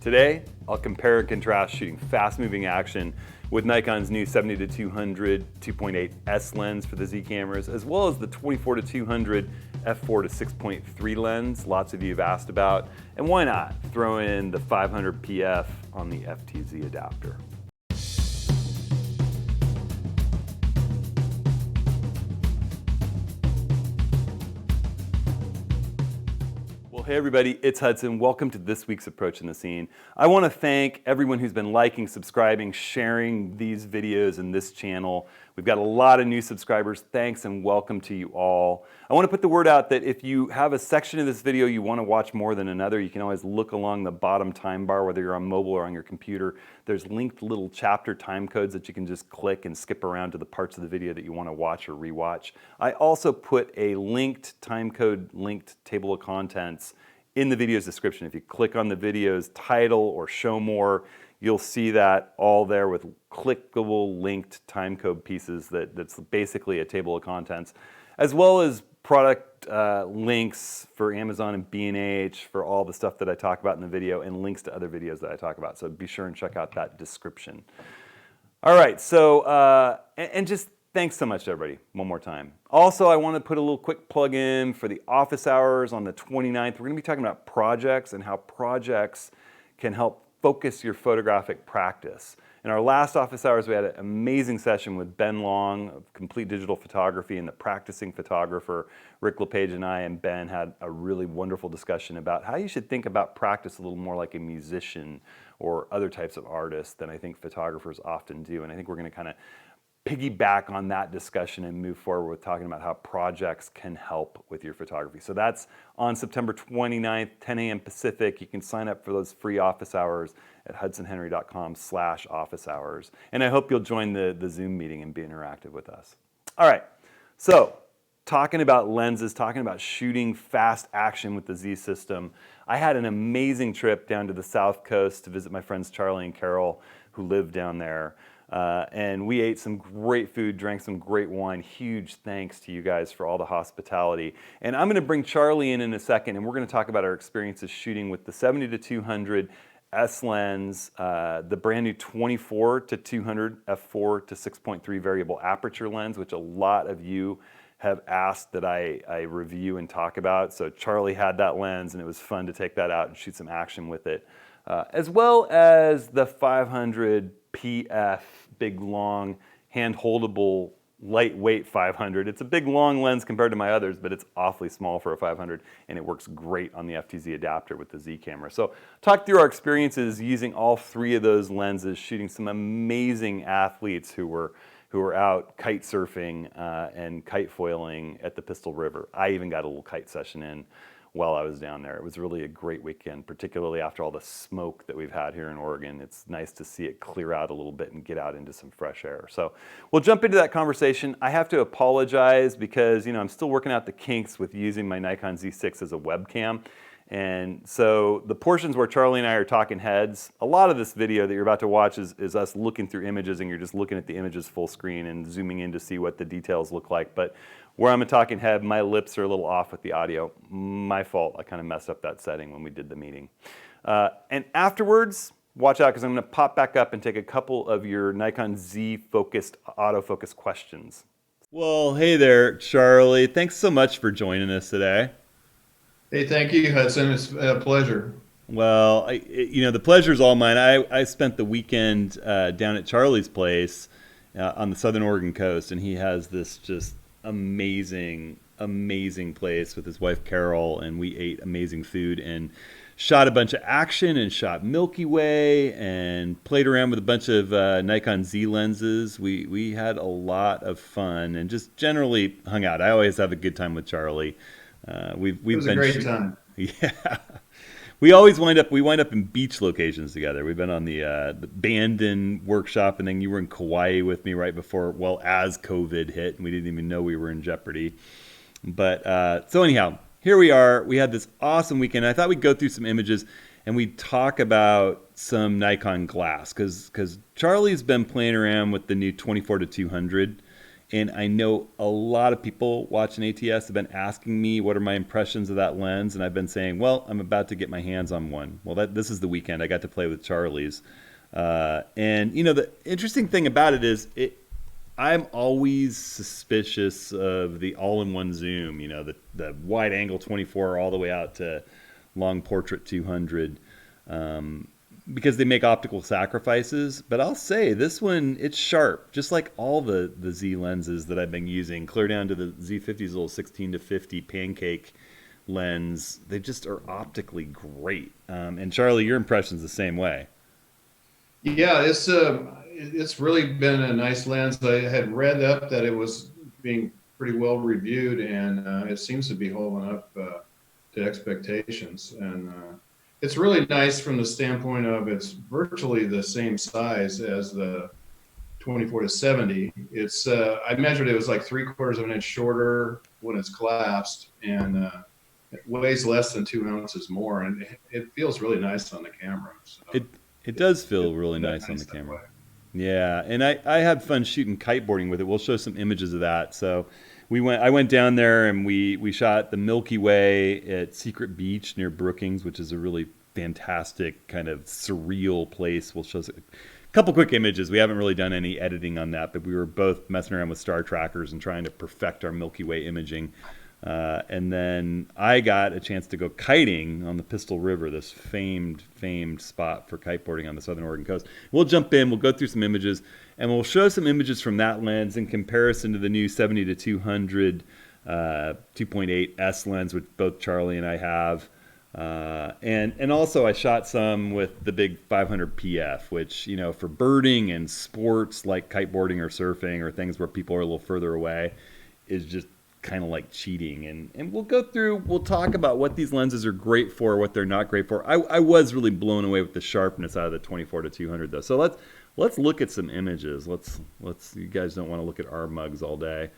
Today, I'll compare and contrast shooting fast-moving action with Nikon's new 70-200 2.8S lens for the Z cameras, as well as the 24-200 f4 to 6.3 lens lots of you have asked about, and why not throw in the 500 PF on the FTZ adapter. Well, hey everybody, it's Hudson. Welcome to this week's Approach in the Scene. I want to thank everyone who's been liking, subscribing, sharing these videos and this channel. We've got a lot of new subscribers. Thanks and welcome to you all. I want to put the word out that if you have a section of this video you want to watch more than another, you can always look along the bottom time bar, whether you're on mobile or on your computer. There's linked little chapter time codes that you can just click and skip around to the parts of the video that you want to watch or rewatch. I also put a linked time code, linked table of contents in the video's description. If you click on the video's title or show more, you'll see that all there with clickable linked timecode pieces that's basically a table of contents, as well as product links for Amazon and B&H for all the stuff that I talk about in the video, and links to other videos that I talk about. So be sure and check out that description. All right, so, and just thanks so much to everybody, one more time. Also, I want to put a little quick plug in for the office hours on the 29th. We're going to be talking about projects and how projects can help focus your photographic practice. In our last office hours, we had an amazing session with Ben Long of Complete Digital Photography and the practicing photographer. Rick LePage and I and Ben had a really wonderful discussion about how you should think about practice a little more like a musician or other types of artists than I think photographers often do. And I think we're going to kind of piggyback on that discussion and move forward with talking about how projects can help with your photography. So that's on September 29th, 10 a.m. Pacific. You can sign up for those free office hours at hudsonhenry.com/office hours. And I hope you'll join the Zoom meeting and be interactive with us. All right, so talking about lenses, talking about shooting fast action with the Z system. I had an amazing trip down to the South Coast to visit my friends Charlie and Carol who live down there. And we ate some great food, drank some great wine. Huge thanks to you guys for all the hospitality. And I'm going to bring Charlie in a second, and we're going to talk about our experiences shooting with the 70-200 S lens, the brand new 24-200 f4 to 6.3 variable aperture lens, which a lot of you have asked that I review and talk about. So Charlie had that lens, and it was fun to take that out and shoot some action with it, as well as the 500 PF, big long hand-holdable lightweight 500. It's a big long lens compared to my others, but it's awfully small for a 500, and it works great on the FTZ adapter with the Z camera. So talk through our experiences using all three of those lenses, shooting some amazing athletes who were out kite surfing and kite foiling at the Pistol River. I even got a little kite session in while I was down there. It was really a great weekend, particularly after all the smoke that we've had here in Oregon. It's nice to see it clear out a little bit and get out into some fresh air. So we'll jump into that conversation. I have to apologize because I'm still working out the kinks with using my Nikon Z6 as a webcam. And so the portions where Charlie and I are talking heads, a lot of this video that you're about to watch is us looking through images, and you're just looking at the images full screen and zooming in to see what the details look like. But where I'm a talking head, my lips are a little off with the audio. My fault. I kind of messed up that setting when we did the meeting. And afterwards, watch out because I'm going to pop back up and take a couple of your Nikon Z focused autofocus questions. Well, hey there, Charlie. Thanks so much for joining us today. Hey, thank you, Hudson. It's a pleasure. Well, the pleasure's all mine. I spent the weekend down at Charlie's place on the southern Oregon coast, and he has this just amazing place with his wife Carol, and we ate amazing food and shot a bunch of action and shot Milky Way and played around with a bunch of Nikon Z lenses. We had a lot of fun and just generally hung out. I always have a good time with Charlie. It was a great time. Yeah. We always wind up in beach locations together. We've been on the Bandon workshop, and then you were in Kauai with me right before, as COVID hit, and we didn't even know we were in jeopardy. But so anyhow, here we are. We had this awesome weekend. I thought we'd go through some images, and we'd talk about some Nikon glass, because Charlie's been playing around with the new 24-200, And I know a lot of people watching ATS have been asking me what are my impressions of that lens, and I've been saying, well, I'm about to get my hands on one. Well, this is the weekend. I got to play with Charlie's. And the interesting thing about it is I'm always suspicious of the all-in-one zoom, the wide angle 24 all the way out to long portrait 200. Because they make optical sacrifices, but I'll say this one, it's sharp, just like all the Z lenses that I've been using, clear down to the Z50's little 16 to 50 pancake lens. They just are optically great. And Charlie, your impression's the same way. Yeah, it's really been a nice lens. I had read up that it was being pretty well reviewed, and it seems to be holding up to expectations. And it's really nice from the standpoint of it's virtually the same size as the 24 to 70. It's I measured it was like 3/4 of an inch shorter when it's collapsed, and it weighs less than 2 ounces more, and it feels really nice on the camera. So it does feel really nice on the camera. Yeah, and I had fun shooting kiteboarding with it. We'll show some images of that. So I went down there and we shot the Milky Way at Secret Beach near Brookings, which is a really fantastic kind of surreal place. We'll show a couple quick images. We haven't really done any editing on that, but we were both messing around with star trackers and trying to perfect our Milky Way imaging. And then I got a chance to go kiting on the Pistol River, this famed spot for kiteboarding on the southern Oregon coast. We'll jump in, we'll go through some images, and we'll show some images from that lens in comparison to the new 70 to 200 2.8 S lens, which both Charlie and I have. And also I shot some with the big 500 PF, which, for birding and sports like kiteboarding or surfing or things where people are a little further away is just kind of like cheating. And we'll talk about what these lenses are great for, what they're not great for. I was really blown away with the sharpness out of the 24 to 200 though. So let's look at some images. You guys don't want to look at our mugs all day.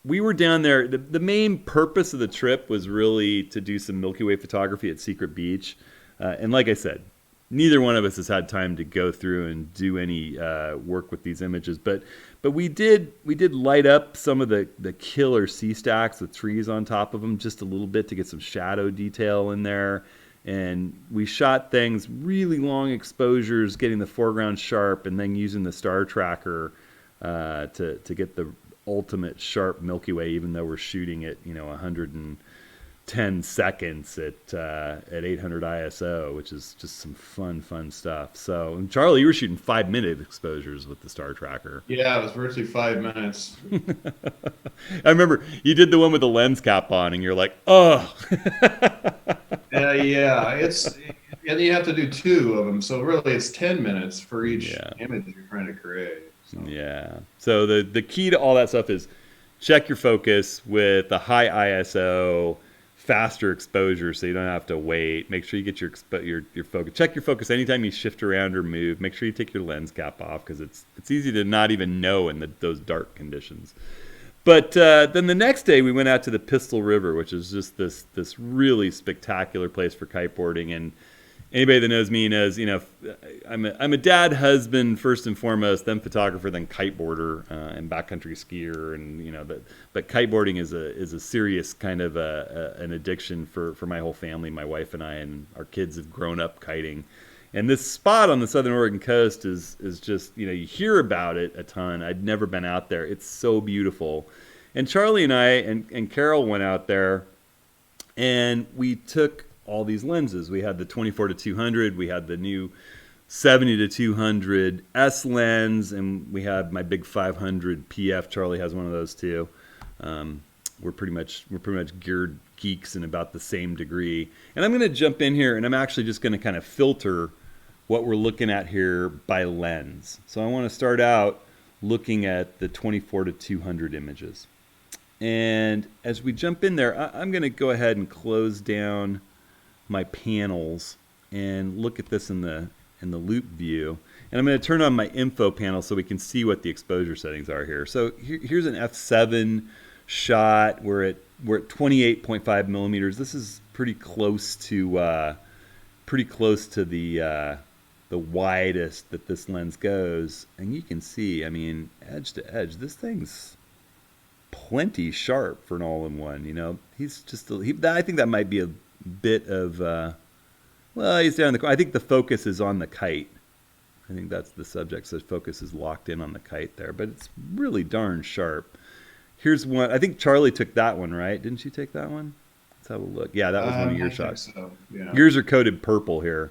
We were down there. The main purpose of the trip was really to do some Milky Way photography at Secret Beach. And like I said, neither one of us has had time to go through and do any work with these images. But we did light up some of the killer sea stacks with trees on top of them just a little bit to get some shadow detail in there. And we shot things, really long exposures, getting the foreground sharp, and then using the star tracker to get the ultimate sharp Milky Way, even though we're shooting at 110 seconds at 800 ISO, which is just some fun stuff. So, and Charlie, you were shooting 5-minute exposures with the star tracker. Yeah, it was virtually 5 minutes. I remember you did the one with the lens cap on, and you're like, oh. Yeah, and you have to do 2 of them, so really it's 10 minutes for each image you're trying to create. So. Yeah. So the key to all that stuff is check your focus with a high ISO, faster exposure, so you don't have to wait. Make sure you get your focus. Check your focus anytime you shift around or move. Make sure you take your lens cap off because it's easy to not even know in those dark conditions. But then the next day we went out to the Pistol River, which is just this really spectacular place for kiteboarding. And anybody that knows me knows, I'm a dad, husband first and foremost, then photographer, then kiteboarder and backcountry skier, and but kiteboarding is a serious kind of an addiction for my whole family. My wife and I and our kids have grown up kiting, and this spot on the southern Oregon coast is just you hear about it a ton. I'd never been out there. It's so beautiful, and Charlie and I and Carol went out there, and we took all these lenses. We had the 24 to 200, we had the new 70 to 200 S lens, and we had my big 500 PF. Charlie has one of those too. We're pretty much geared geeks in about the same degree. And I'm going to jump in here, and I'm actually just going to kind of filter what we're looking at here by lens. So I want to start out looking at the 24 to 200 images. And as we jump in there, I'm going to go ahead and close down my panels and look at this in the loop view. And I'm going to turn on my info panel so we can see what the exposure settings are here. So here's an f7 shot. We're at 28.5 millimeters. This is pretty close to the the widest that this lens goes. And you can see, I mean, edge to edge, this thing's plenty sharp for an all-in-one. You know, he's just I think that might be a bit of well, he's down the. I think the focus is on the kite. I think that's the subject. So focus is locked in on the kite there, but it's really darn sharp. Here's one. I think Charlie took that one, right? Didn't you take that one? Let's have a look. Yeah, that was one of your shots. So. Yeah. Yours are coated purple here.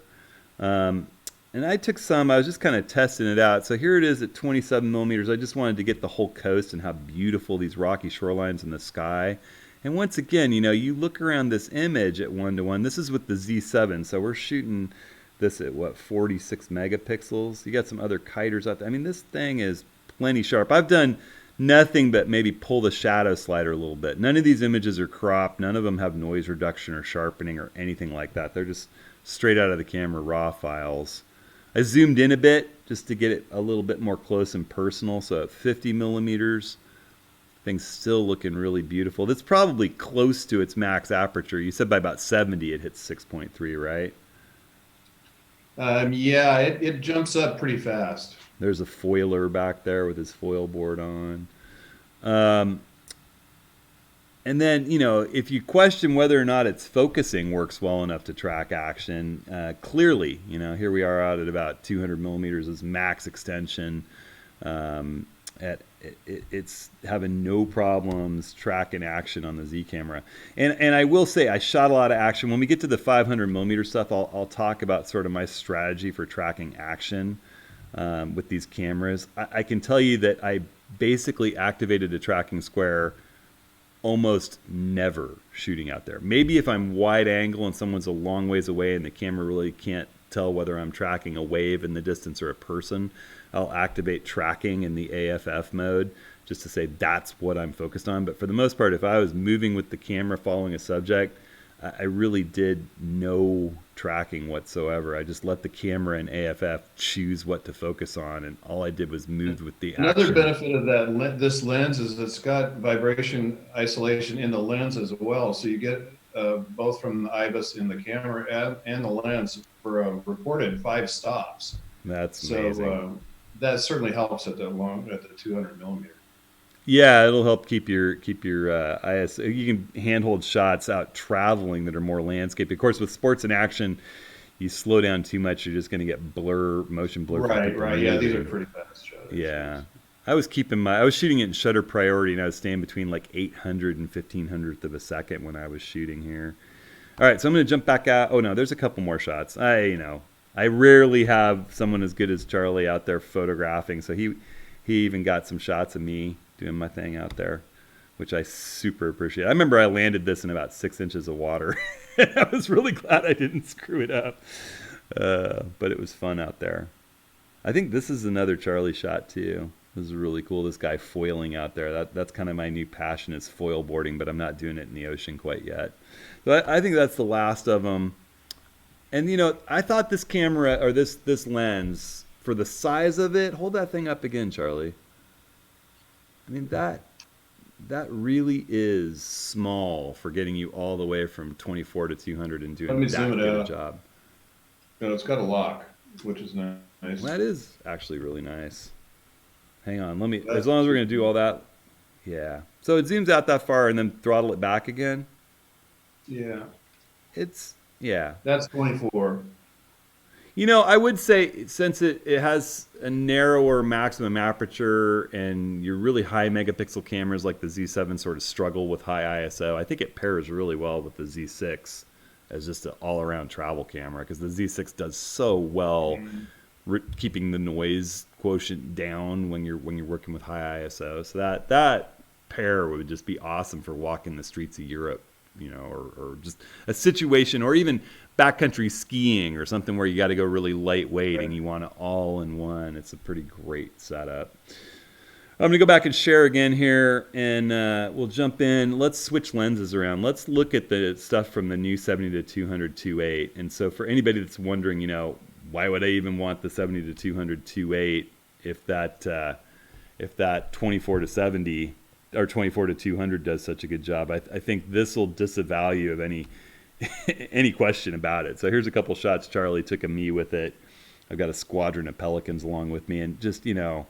And I took some. I was just kind of testing it out. So here it is at 27 millimeters. I just wanted to get the whole coast and how beautiful these rocky shorelines in the sky. And once again, you know, you look around this image at 1:1. This is with the Z7, so we're shooting this at what, 46 megapixels. You got some other kiters out there. I mean, this thing is plenty sharp. I've done nothing but maybe pull the shadow slider a little bit. None of these images are cropped. None of them have noise reduction or sharpening or anything like that. They're just straight out of the camera raw files. I zoomed in a bit just to get it a little bit more close and personal. So at 50 millimeters, thing's still looking really beautiful. That's probably close to its max aperture. You said by about 70 it hits 6.3, right? Yeah, it jumps up pretty fast. There's a foiler back there with his foil board on. And then, you know, if you question whether or not its focusing works well enough to track action, clearly, you know, here we are out at about 200 millimeters as max extension. It's having no problems tracking action on the Z camera. And I will say I shot a lot of action. When we get to the 500 millimeter stuff, I'll talk about sort of my strategy for tracking action with these cameras. I can tell you that I basically activated a tracking square almost never shooting out there. Maybe if I'm wide angle and someone's a long ways away and the camera really can't tell whether I'm tracking a wave in the distance or a person, I'll activate tracking in the AFF mode just to say that's what I'm focused on. But for the most part, if I was moving with the camera following a subject, I really did no tracking whatsoever. I just let the camera and AFF choose what to focus on, and all I did was move with the Another action. benefit of that this lens is it's got vibration isolation in the lens as well. So you get both from the IBIS in the camera and the lens for a reported 5 stops. That's amazing. So that certainly helps at the 200 millimeter. Yeah, it'll help keep your ISO. You can handhold shots out traveling that are more landscape. Of course, with sports and action, you slow down too much, you're just going to get motion blur. Right. Yeah, these are pretty fast shots. Yeah, I was shooting it in shutter priority, and I was staying between like 800 and 1500th of a second when I was shooting here. All right, so I'm going to jump back out. Oh no, there's a couple more shots. I rarely have someone as good as Charlie out there photographing, so he even got some shots of me doing my thing out there, which I super appreciate. I remember I landed this in about 6 inches of water. I was really glad I didn't screw it up, but it was fun out there. I think this is another Charlie shot too. This is really cool. This guy foiling out there. That's kind of my new passion is foil boarding, but I'm not doing it in the ocean quite yet. So I think that's the last of them. And you know, I thought this camera or this lens for the size of it. Hold that thing up again, Charlie. I mean, that really is small for getting you all the way from 24 to 200 and doing that good a job. No, it's got a lock, which is nice. That is actually really nice. Hang on, as long as we're going to do all that. Yeah. So it zooms out that far and then throttle it back again. Yeah. That's 24. You know, I would say since it has a narrower maximum aperture and your really high megapixel cameras like the Z7 sort of struggle with high ISO, I think it pairs really well with the Z6 as just an all-around travel camera because the Z6 does so well keeping the noise quotient down when you're working with high ISO. So that pair would just be awesome for walking the streets of Europe, you know, or just a situation, or even backcountry skiing or something where you got to go really lightweight and you want it all in one. It's a pretty great setup. I'm going to go back and share again here, and we'll jump in. Let's switch lenses around. Let's look at the stuff from the new 70 to 200 2.8. And so for anybody that's wondering, you know, why would I even want the 70 to 200 2.8 if that 24 to 70 or 24 to 200 does such a good job? I think this will disavow you of any question about it. So here's a couple shots Charlie took of me with it. I've got a squadron of Pelicans along with me, and just, I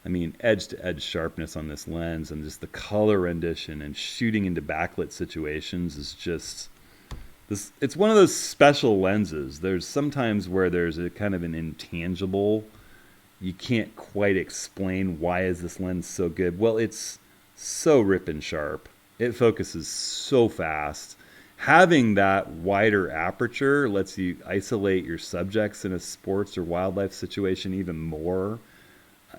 mean, edge to edge sharpness on this lens, and just the color rendition and shooting into backlit situations is just this. It's one of those special lenses. There's sometimes where there's a kind of an intangible. You can't quite explain why is this lens so good. Well, it's so ripping sharp. It focuses so fast. Having that wider aperture lets you isolate your subjects in a sports or wildlife situation even more.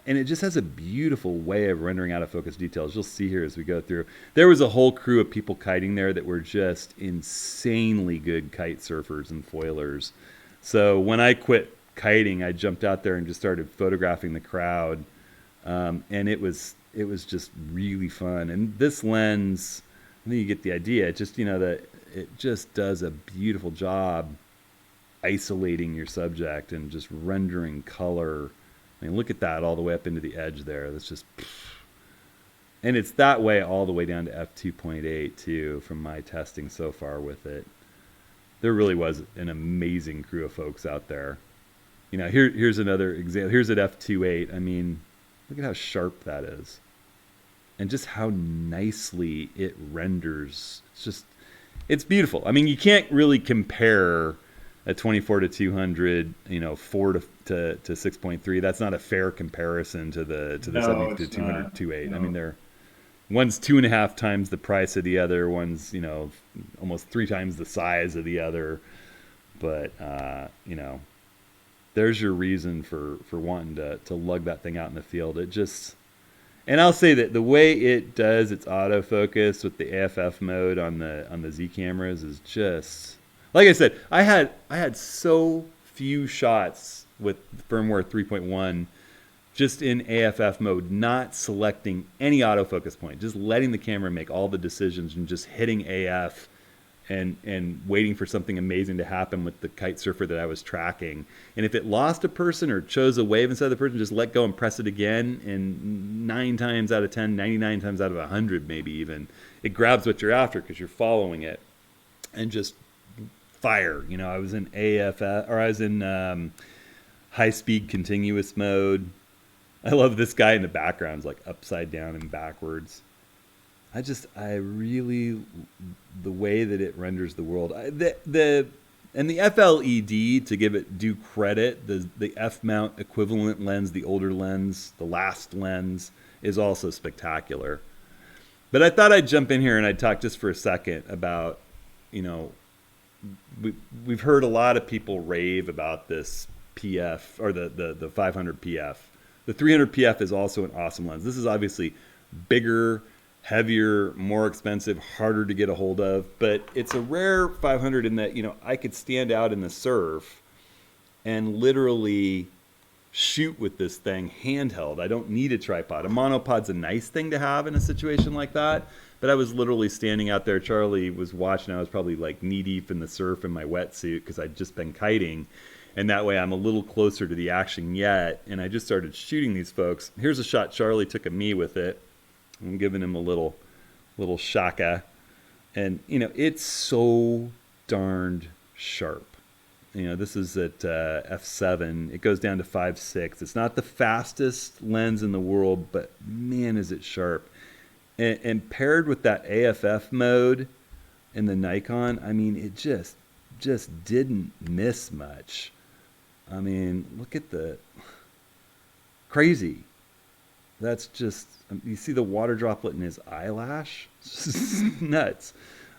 And it just has a beautiful way of rendering out of focus details. You'll see here as we go through. There was a whole crew of people kiting there that were just insanely good kite surfers and foilers. So when I quit kiting, I jumped out there and just started photographing the crowd. And it was just really fun. And this lens, I think you get the idea. It just, that it just does a beautiful job isolating your subject and just rendering color. I mean, look at that all the way up into the edge there. That's just, and it's that way all the way down to f2.8 too, from my testing so far with it. There really was an amazing crew of folks out there. Here's another example. Here's at f2.8. I mean, look at how sharp that is. And just how nicely it renders. It's beautiful. I mean, you can't really compare a 24 to 200, 4 to 6.3. That's not a fair comparison to the 70 to 200 2.8. No. I mean, one's 2.5 times the price of the other. One's almost 3 times the size of the other. But there's your reason for wanting to lug that thing out in the field. It just. And I'll say that the way it does its autofocus with the AFF mode on the Z cameras is just, like I said, I had so few shots with firmware 3.1 just in AFF mode, not selecting any autofocus point, just letting the camera make all the decisions and just hitting AF and waiting for something amazing to happen with the kite surfer that I was tracking. And if it lost a person or chose a wave inside the person, just let go and press it again. And 9 times out of 10, 99 times out of 100 maybe even, it grabs what you're after because you're following it. And just fire. I was in high-speed continuous mode. I love this guy in the background. It's like upside down and backwards. I really, the way that it renders the world. And the FLED, to give it due credit, the F-mount equivalent lens, the older lens, the last lens, is also spectacular. But I thought I'd jump in here and I'd talk just for a second about, we've heard a lot of people rave about this PF, or the 500 PF. The 300 PF is also an awesome lens. This is obviously bigger, heavier, more expensive, harder to get a hold of, but it's a rare 500 in that, I could stand out in the surf and literally shoot with this thing handheld. I don't need a tripod. A monopod's a nice thing to have in a situation like that, but I was literally standing out there. Charlie was watching. I was probably like knee deep in the surf in my wetsuit because I'd just been kiting, and that way I'm a little closer to the action yet, and I just started shooting these folks. Here's a shot Charlie took of me with it. I'm giving him a little shaka, and it's so darned sharp. This is at f7. It goes down to 5.6. It's not the fastest lens in the world, but man, is it sharp. And paired with that AFF mode in the Nikon, I mean, it just didn't miss much. I mean, look at the crazy. That's just, you see the water droplet in his eyelash? It's just nuts.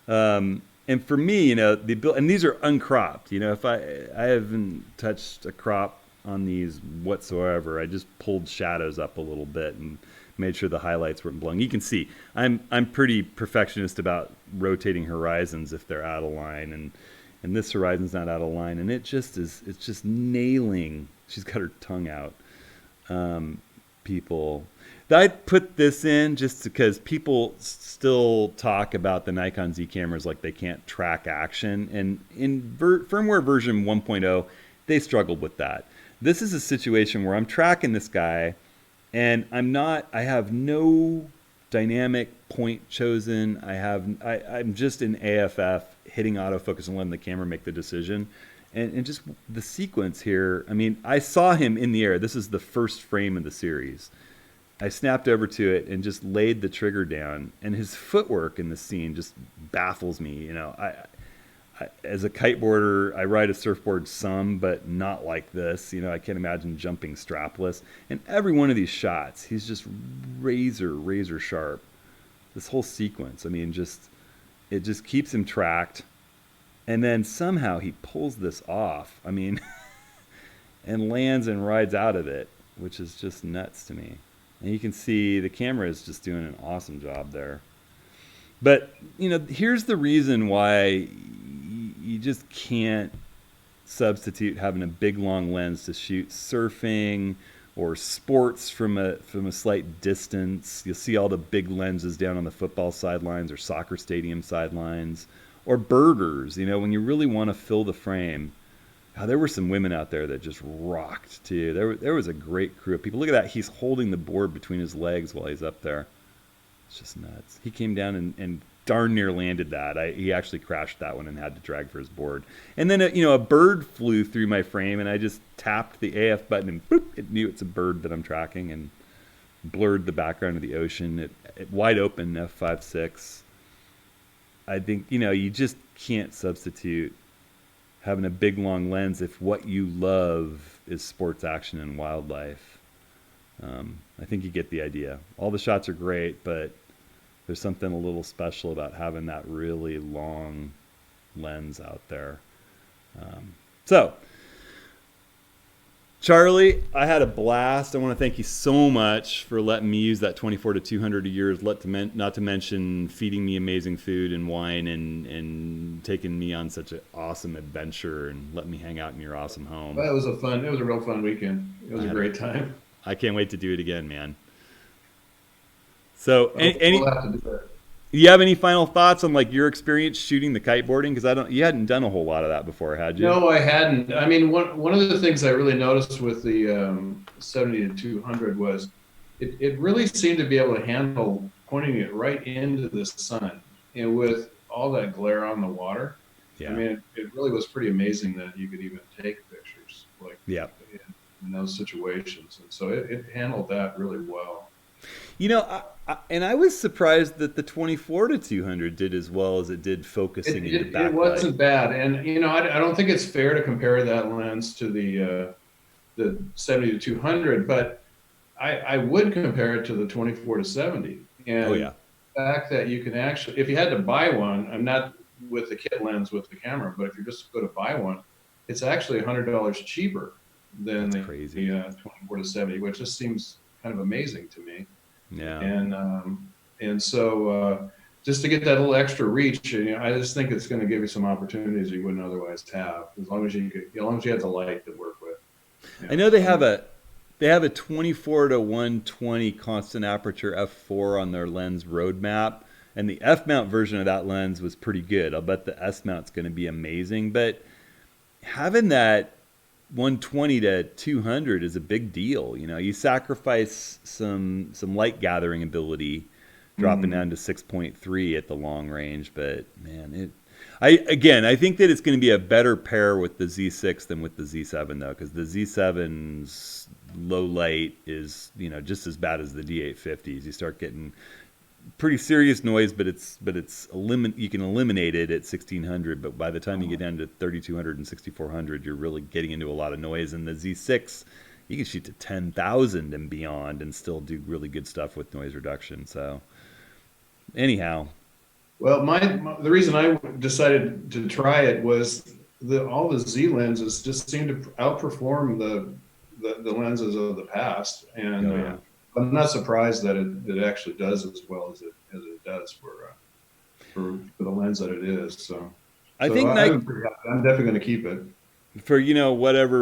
And for me, and these are uncropped. If I haven't touched a crop on these whatsoever. I just pulled shadows up a little bit and made sure the highlights weren't blowing. You can see I'm pretty perfectionist about rotating horizons if they're out of line, and this horizon's not out of line, and it's just nailing. She's got her tongue out. People. I put this in just because people still talk about the Nikon Z cameras like they can't track action. And in firmware version 1.0, they struggled with that. This is a situation where I'm tracking this guy and I have no dynamic point chosen. I'm just in AFF hitting autofocus and letting the camera make the decision. And just the sequence here. I mean, I saw him in the air. This is the first frame of the series. I snapped over to it and just laid the trigger down, and his footwork in the scene just baffles me. You know, I as a kiteboarder, I ride a surfboard some, but not like this. You know, I can't imagine jumping strapless. And every one of these shots, he's just razor sharp. This whole sequence, I mean, it just keeps him tracked. And then somehow he pulls this off. I mean, and lands and rides out of it, which is just nuts to me. And you can see the camera is just doing an awesome job there. But, you know, here's the reason why you just can't substitute having a big long lens to shoot surfing or sports from a slight distance. You'll see all the big lenses down on the football sidelines or soccer stadium sidelines. Or birders, you know, when you really want to fill the frame. There were some women out there that just rocked too. There was a great crew of people. Look at that. He's holding the board between his legs while he's up there. It's just nuts. He came down and darn near landed that. He actually crashed that one and had to drag for his board. And then, a bird flew through my frame, and I just tapped the AF button, and boop, it knew it's a bird that I'm tracking, and blurred the background of the ocean. It wide open f5.6. I think, you just can't substitute having a big long lens if what you love is sports action and wildlife. I think you get the idea. All the shots are great, but there's something a little special about having that really long lens out there. So, Charlie, I had a blast. I want to thank you so much for letting me use that 24-200 a year, not to mention feeding me amazing food and wine and taking me on such an awesome adventure and letting me hang out in your awesome home. Well, it was a real fun weekend. It was a great time. I can't wait to do it again, man. So, We'll have to do it. Do you have any final thoughts on your experience shooting the kiteboarding? Because you hadn't done a whole lot of that before, had you? No, I hadn't. I mean, one of the things I really noticed with the 70-200 was it really seemed to be able to handle pointing it right into the sun, and with all that glare on the water. Yeah. I mean, it really was pretty amazing that you could even take pictures in those situations, and so it handled that really well. I was surprised that the 24-200 did as well as it did focusing into backlight. It wasn't bad, and I don't think it's fair to compare that lens to the 70-200, but I would compare it to the 24-70. And the fact that you can actually, if you had to buy one, I'm not with the kit lens with the camera, but if you're just going to buy one, it's actually $100 cheaper than the 24-70, which just seems kind of amazing to me. Yeah. And so just to get that little extra reach, I just think it's going to give you some opportunities you wouldn't otherwise have, as long as you have the light to work with. I know they have a 24-120 constant aperture f4 on their lens roadmap, and the f mount version of that lens was pretty good. I'll bet the s mount's going to be amazing, but having that 120-200 is a big deal. You sacrifice some light gathering ability, dropping down to 6.3 at the long range. But man, I think that it's going to be a better pair with the Z6 than with the Z7 though, because the Z7's low light is just as bad as the D850s. You start getting pretty serious noise, but you can eliminate it at 1600, but by the time you get down to 3200 and 6400, you're really getting into a lot of noise. And the Z6, you can shoot to 10,000 and beyond and still do really good stuff with noise reduction. So anyhow, well, the reason I decided to try it was all the Z lenses just seem to outperform the lenses of the past, and I'm not surprised that it actually does as well as it does for the lens that it is. So I think I'm definitely going to keep it. For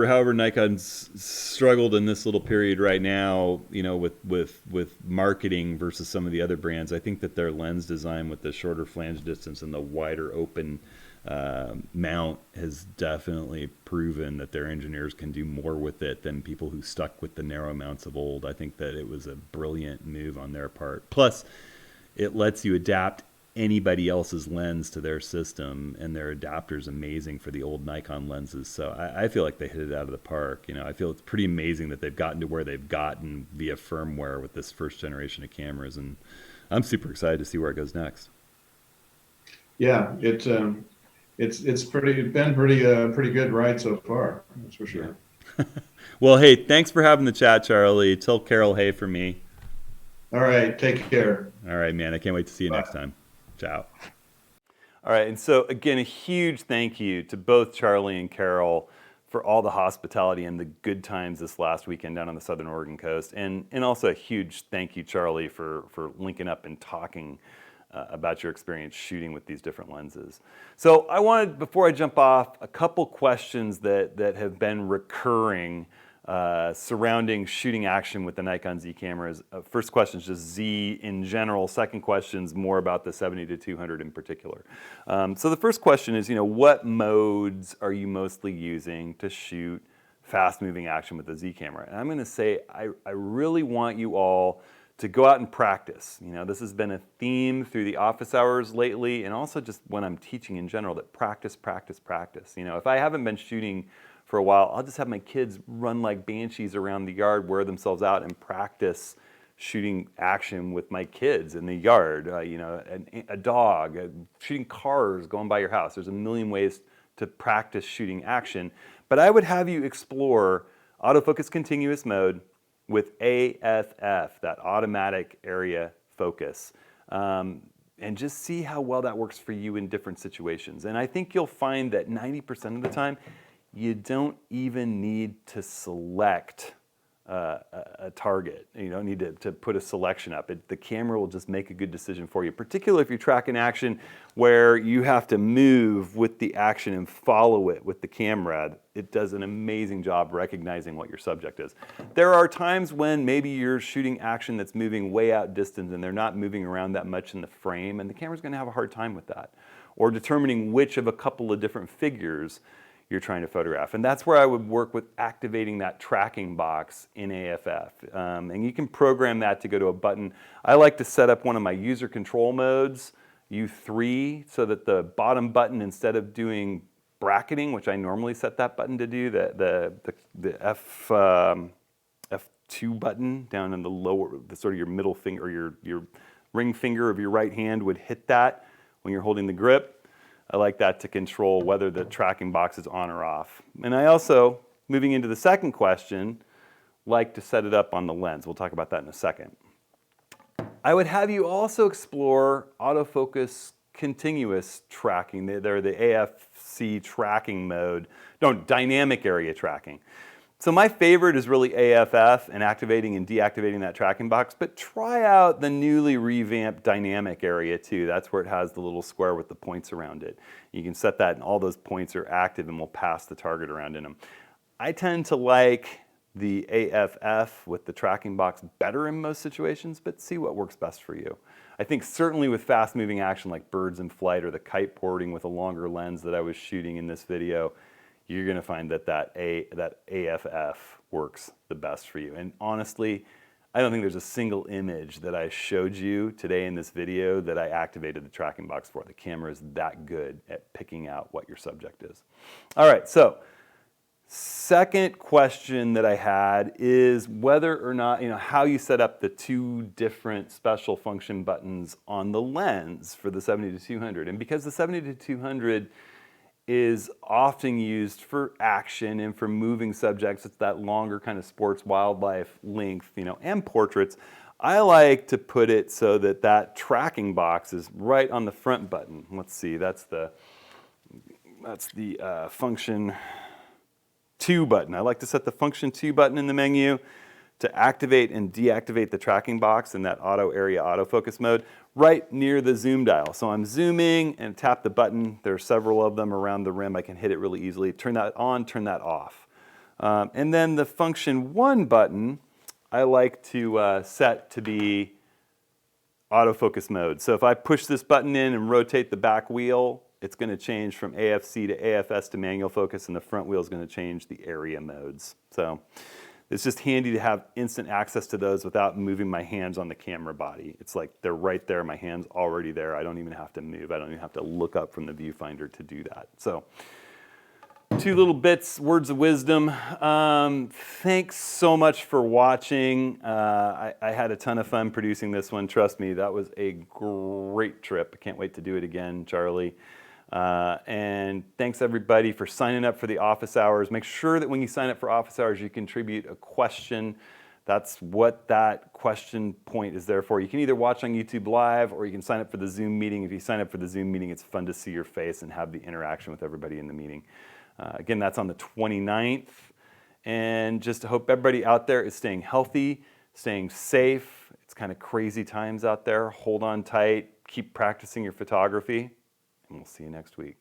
however Nikon's struggled in this little period right now, with marketing versus some of the other brands, I think that their lens design with the shorter flange distance and the wider open mount has definitely proven that their engineers can do more with it than people who stuck with the narrow mounts of old. I think that it was a brilliant move on their part. Plus, it lets you adapt anybody else's lens to their system, and their adapter's amazing for the old Nikon lenses. So I feel like they hit it out of the park. You know, I feel it's pretty amazing that they've gotten to where they've gotten via firmware with this first generation of cameras, and I'm super excited to see where it goes next. Yeah, it's been pretty good ride so far. That's for sure. Yeah. Well, hey, thanks for having the chat, Charlie. Tell Carol hey for me. All right, take care. All right, man. I can't wait to see you Bye. next time. Ciao. All right, and so again, a huge thank you to both Charlie and Carol for all the hospitality and the good times this last weekend down on the Southern Oregon coast, and also a huge thank you, Charlie, for linking up and talking about your experience shooting with these different lenses. So I wanted, before I jump off, a couple questions that have been recurring surrounding shooting action with the Nikon Z cameras. First question is just Z in general. Second question is more about the 70-200 in particular. So the first question is, what modes are you mostly using to shoot fast-moving action with the Z camera? And I'm going to say I really want you all to go out and practice. This has been a theme through the office hours lately, and also just when I'm teaching in general, that practice, practice, practice. If I haven't been shooting for a while, I'll just have my kids run like banshees around the yard, wear themselves out, and practice shooting action with my kids in the yard. A dog, shooting cars going by your house. There's a million ways to practice shooting action. But I would have you explore autofocus continuous mode with AFF, that automatic area focus, and just see how well that works for you in different situations. And I think you'll find that 90% of the time, you don't even need to select a target. You don't need to put a selection up. The camera will just make a good decision for you, particularly if you're tracking action where you have to move with the action and follow it with the camera. It does an amazing job recognizing what your subject is. There are times when maybe you're shooting action that's moving way out distance and they're not moving around that much in the frame, and the camera's going to have a hard time with that, or determining which of a couple of different figures you're trying to photograph. And that's where I would work with activating that tracking box in AFF. And you can program that to go to a button. I like to set up one of my user control modes, U3, so that the bottom button, instead of doing bracketing, which I normally set that button to do, the F2 button down in the lower, sort of your middle finger, or your ring finger of your right hand would hit that when you're holding the grip. I like that to control whether the tracking box is on or off. And I also, moving into the second question, like to set it up on the lens. We'll talk about that in a second. I would have you also explore autofocus continuous tracking. They're the AFC tracking mode, no, dynamic area tracking. So my favorite is really AFF and activating and deactivating that tracking box, but try out the newly revamped dynamic area too. That's where it has the little square with the points around it. You can set that and all those points are active and will pass the target around in them. I tend to like the AFF with the tracking box better in most situations, but see what works best for you. I think certainly with fast moving action like birds in flight or the kite porting with a longer lens that I was shooting in this video, you're going to find that AFF works the best for you. And honestly, I don't think there's a single image that I showed you today in this video that I activated the tracking box for. The camera is that good at picking out what your subject is. All right, so second question that I had is whether or not, how you set up the two different special function buttons on the lens for the 70-200. And because the 70-200 is often used for action and for moving subjects, it's that longer kind of sports wildlife length, and portraits. I like to put it so that that tracking box is right on the front button. Let's see, that's the function 2 button. I like to set the function 2 button in the menu to activate and deactivate the tracking box in that auto area autofocus mode right near the zoom dial. So I'm zooming and tap the button. There are several of them around the rim. I can hit it really easily. Turn that on, turn that off. And then the function 1 button, I like to set to be autofocus mode. So if I push this button in and rotate the back wheel, it's going to change from AFC to AFS to manual focus, and the front wheel is going to change the area modes. So it's just handy to have instant access to those without moving my hands on the camera body. It's like they're right there, my hand's already there. I don't even have to move. I don't even have to look up from the viewfinder to do that. So 2 little bits, words of wisdom. Thanks so much for watching. I had a ton of fun producing this one. Trust me, that was a great trip. I can't wait to do it again, Charlie. And thanks everybody for signing up for the office hours. Make sure that when you sign up for office hours, you contribute a question. That's what that question point is there for. You can either watch on YouTube Live or you can sign up for the Zoom meeting. If you sign up for the Zoom meeting, it's fun to see your face and have the interaction with everybody in the meeting. Again, that's on the 29th. And just hope everybody out there is staying healthy, staying safe. It's kind of crazy times out there. Hold on tight. Keep practicing your photography. And we'll see you next week.